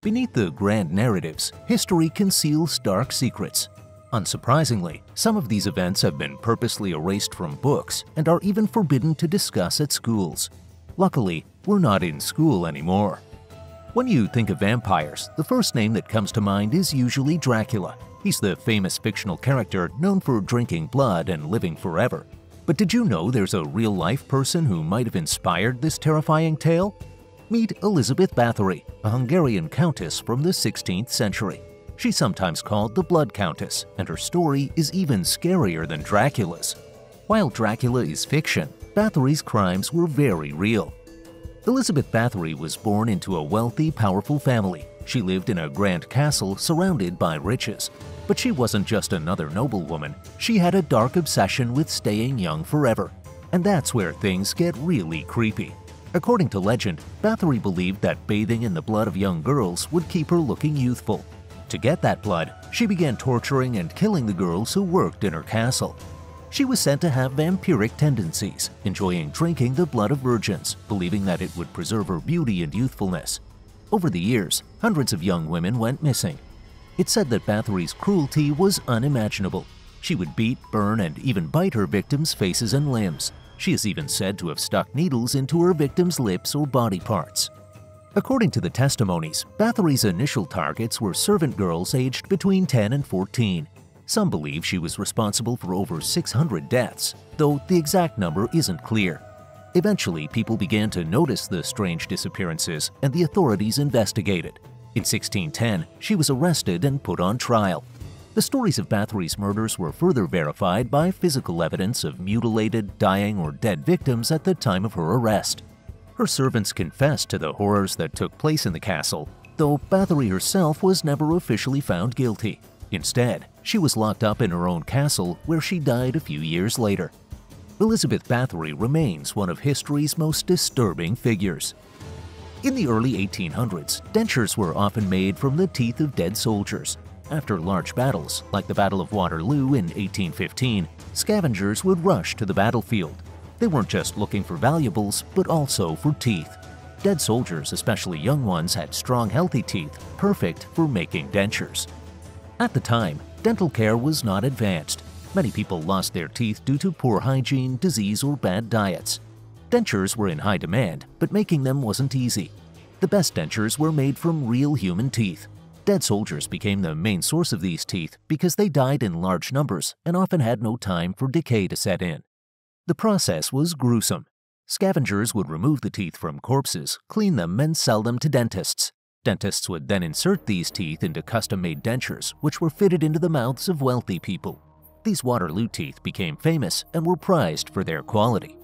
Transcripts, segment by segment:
Beneath the grand narratives, history conceals dark secrets. Unsurprisingly, some of these events have been purposely erased from books and are even forbidden to discuss at schools. Luckily, we're not in school anymore. When you think of vampires, the first name that comes to mind is usually Dracula. He's the famous fictional character known for drinking blood and living forever. But did you know there's a real-life person who might have inspired this terrifying tale? Meet Elizabeth Bathory, a Hungarian countess from the 16th century. She's sometimes called the Blood Countess, and her story is even scarier than Dracula's. While Dracula is fiction, Bathory's crimes were very real. Elizabeth Bathory was born into a wealthy, powerful family. She lived in a grand castle surrounded by riches. But she wasn't just another noblewoman. She had a dark obsession with staying young forever. And that's where things get really creepy. According to legend, Bathory believed that bathing in the blood of young girls would keep her looking youthful. To get that blood, she began torturing and killing the girls who worked in her castle. She was said to have vampiric tendencies, enjoying drinking the blood of virgins, believing that it would preserve her beauty and youthfulness. Over the years, hundreds of young women went missing. It's said that Bathory's cruelty was unimaginable. She would beat, burn, and even bite her victims' faces and limbs. She is even said to have stuck needles into her victims' lips or body parts. According to the testimonies, Bathory's initial targets were servant girls aged between 10 and 14. Some believe she was responsible for over 600 deaths, though the exact number isn't clear. Eventually, people began to notice the strange disappearances, and the authorities investigated. In 1610, she was arrested and put on trial. The stories of Bathory's murders were further verified by physical evidence of mutilated, dying, or dead victims at the time of her arrest. Her servants confessed to the horrors that took place in the castle, though Bathory herself was never officially found guilty. Instead, she was locked up in her own castle, where she died a few years later. Elizabeth Bathory remains one of history's most disturbing figures. In the early 1800s, dentures were often made from the teeth of dead soldiers. After large battles, like the Battle of Waterloo in 1815, scavengers would rush to the battlefield. They weren't just looking for valuables, but also for teeth. Dead soldiers, especially young ones, had strong, healthy teeth, perfect for making dentures. At the time, dental care was not advanced. Many people lost their teeth due to poor hygiene, disease, or bad diets. Dentures were in high demand, but making them wasn't easy. The best dentures were made from real human teeth. Dead soldiers became the main source of these teeth because they died in large numbers and often had no time for decay to set in. The process was gruesome. Scavengers would remove the teeth from corpses, clean them, and sell them to dentists. Dentists would then insert these teeth into custom-made dentures, which were fitted into the mouths of wealthy people. These Waterloo teeth became famous and were prized for their quality.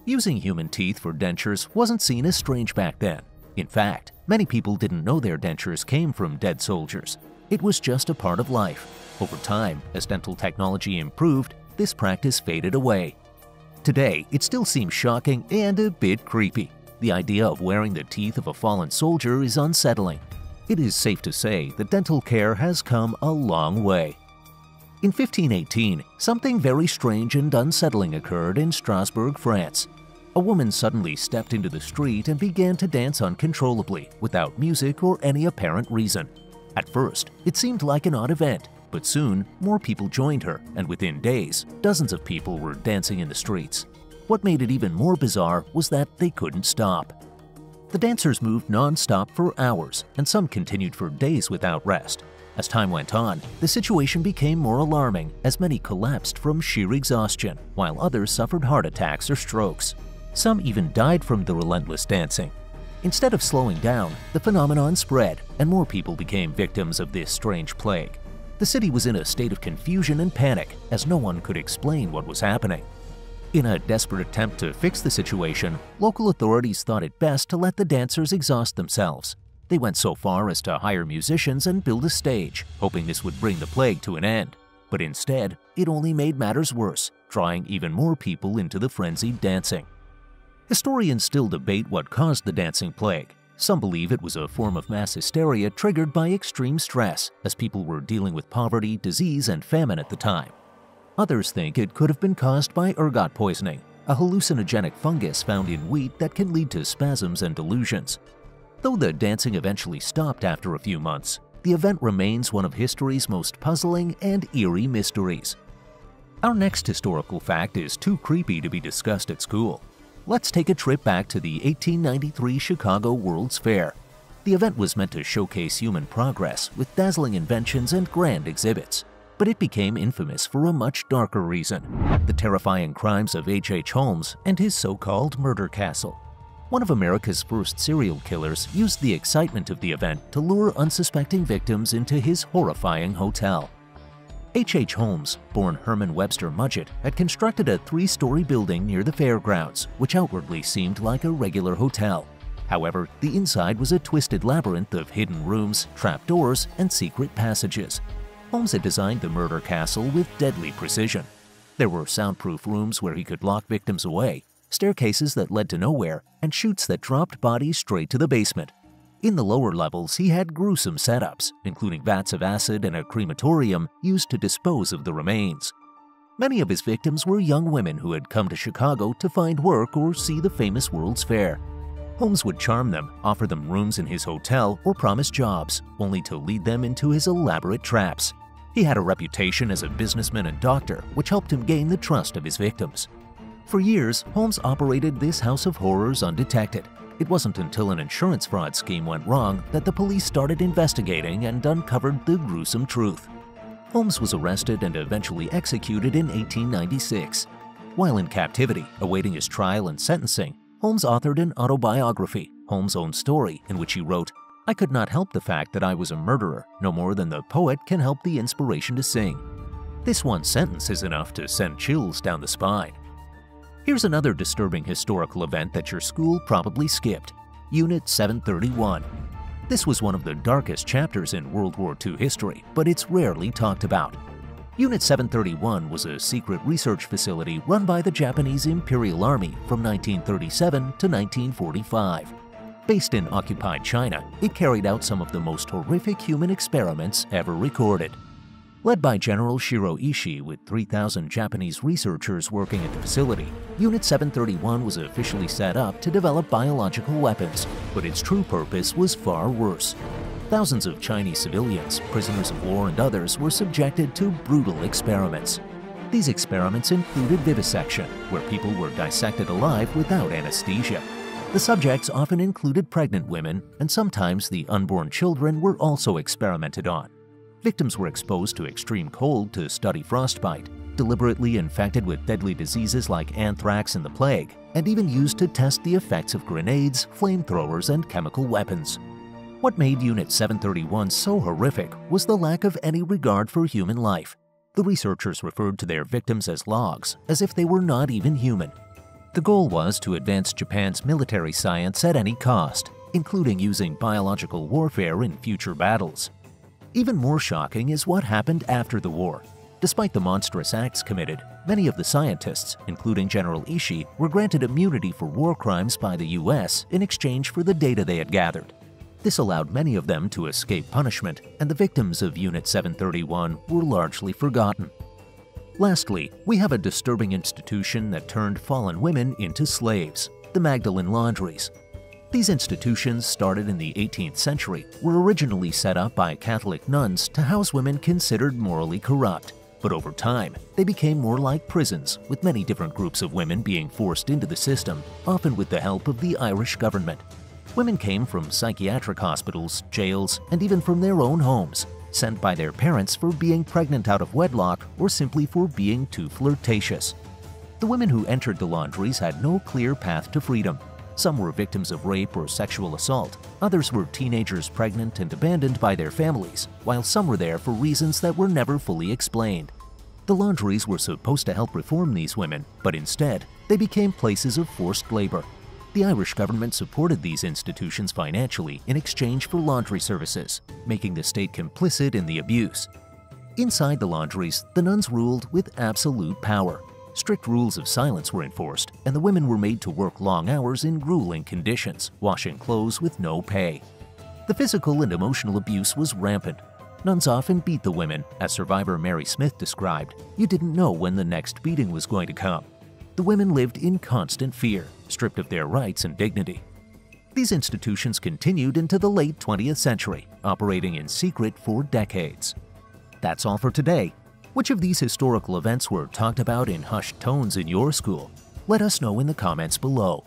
Using human teeth for dentures wasn't seen as strange back then. In fact, many people didn't know their dentures came from dead soldiers. It was just a part of life. Over time, as dental technology improved, this practice faded away. Today, it still seems shocking and a bit creepy. The idea of wearing the teeth of a fallen soldier is unsettling. It is safe to say that dental care has come a long way. In 1518, something very strange and unsettling occurred in Strasbourg, France. A woman suddenly stepped into the street and began to dance uncontrollably, without music or any apparent reason. At first, it seemed like an odd event, but soon more people joined her, and within days, dozens of people were dancing in the streets. What made it even more bizarre was that they couldn't stop. The dancers moved non-stop for hours, and some continued for days without rest. As time went on, the situation became more alarming as many collapsed from sheer exhaustion, while others suffered heart attacks or strokes. Some even died from the relentless dancing. Instead of slowing down, the phenomenon spread, and more people became victims of this strange plague. The city was in a state of confusion and panic, as no one could explain what was happening. In a desperate attempt to fix the situation, local authorities thought it best to let the dancers exhaust themselves. They went so far as to hire musicians and build a stage, hoping this would bring the plague to an end. But instead, it only made matters worse, drawing even more people into the frenzied dancing. Historians still debate what caused the dancing plague. Some believe it was a form of mass hysteria triggered by extreme stress, as people were dealing with poverty, disease, and famine at the time. Others think it could have been caused by ergot poisoning, a hallucinogenic fungus found in wheat that can lead to spasms and delusions. Though the dancing eventually stopped after a few months, the event remains one of history's most puzzling and eerie mysteries. Our next historical fact is too creepy to be discussed at school. Let's take a trip back to the 1893 Chicago World's Fair. The event was meant to showcase human progress with dazzling inventions and grand exhibits. But it became infamous for a much darker reason: the terrifying crimes of H. Holmes and his so-called murder castle. One of America's first serial killers used the excitement of the event to lure unsuspecting victims into his horrifying hotel. H. Holmes, born Herman Webster Mudgett, had constructed a 3-story building near the fairgrounds, which outwardly seemed like a regular hotel. However, the inside was a twisted labyrinth of hidden rooms, trapdoors, and secret passages. Holmes had designed the murder castle with deadly precision. There were soundproof rooms where he could lock victims away, staircases that led to nowhere, and chutes that dropped bodies straight to the basement. In the lower levels, he had gruesome setups, including vats of acid and a crematorium used to dispose of the remains. Many of his victims were young women who had come to Chicago to find work or see the famous World's Fair. Holmes would charm them, offer them rooms in his hotel, or promise jobs, only to lead them into his elaborate traps. He had a reputation as a businessman and doctor, which helped him gain the trust of his victims. For years, Holmes operated this house of horrors undetected. It wasn't until an insurance fraud scheme went wrong that the police started investigating and uncovered the gruesome truth. Holmes was arrested and eventually executed in 1896. While in captivity, awaiting his trial and sentencing, Holmes authored an autobiography, Holmes' Own Story, in which he wrote, "I could not help the fact that I was a murderer, no more than the poet can help the inspiration to sing." This one sentence is enough to send chills down the spine. Here's another disturbing historical event that your school probably skipped: Unit 731. This was one of the darkest chapters in World War II history, but it's rarely talked about. Unit 731 was a secret research facility run by the Japanese Imperial Army from 1937 to 1945. Based in occupied China, it carried out some of the most horrific human experiments ever recorded. Led by General Shiro Ishii with 3,000 Japanese researchers working at the facility, Unit 731 was officially set up to develop biological weapons, but its true purpose was far worse. Thousands of Chinese civilians, prisoners of war, and others were subjected to brutal experiments. These experiments included vivisection, where people were dissected alive without anesthesia. The subjects often included pregnant women, and sometimes the unborn children were also experimented on. Victims were exposed to extreme cold to study frostbite, deliberately infected with deadly diseases like anthrax and the plague, and even used to test the effects of grenades, flamethrowers, and chemical weapons. What made Unit 731 so horrific was the lack of any regard for human life. The researchers referred to their victims as logs, as if they were not even human. The goal was to advance Japan's military science at any cost, including using biological warfare in future battles. Even more shocking is what happened after the war. Despite the monstrous acts committed, many of the scientists, including General Ishii, were granted immunity for war crimes by the US in exchange for the data they had gathered. This allowed many of them to escape punishment, and the victims of Unit 731 were largely forgotten. Lastly, we have a disturbing institution that turned fallen women into slaves: the Magdalene Laundries. These institutions, started in the 18th century, were originally set up by Catholic nuns to house women considered morally corrupt. But over time, they became more like prisons, with many different groups of women being forced into the system, often with the help of the Irish government. Women came from psychiatric hospitals, jails, and even from their own homes, sent by their parents for being pregnant out of wedlock or simply for being too flirtatious. The women who entered the laundries had no clear path to freedom. Some were victims of rape or sexual assault. Others were teenagers pregnant and abandoned by their families, while some were there for reasons that were never fully explained. The laundries were supposed to help reform these women, but instead, they became places of forced labor. The Irish government supported these institutions financially in exchange for laundry services, making the state complicit in the abuse. Inside the laundries, the nuns ruled with absolute power. Strict rules of silence were enforced, and the women were made to work long hours in grueling conditions, washing clothes with no pay. The physical and emotional abuse was rampant. Nuns often beat the women. As survivor Mary Smith described, "You didn't know when the next beating was going to come." The women lived in constant fear, stripped of their rights and dignity. These institutions continued into the late 20th century, operating in secret for decades. That's all for today. Which of these historical events were talked about in hushed tones in your school? Let us know in the comments below.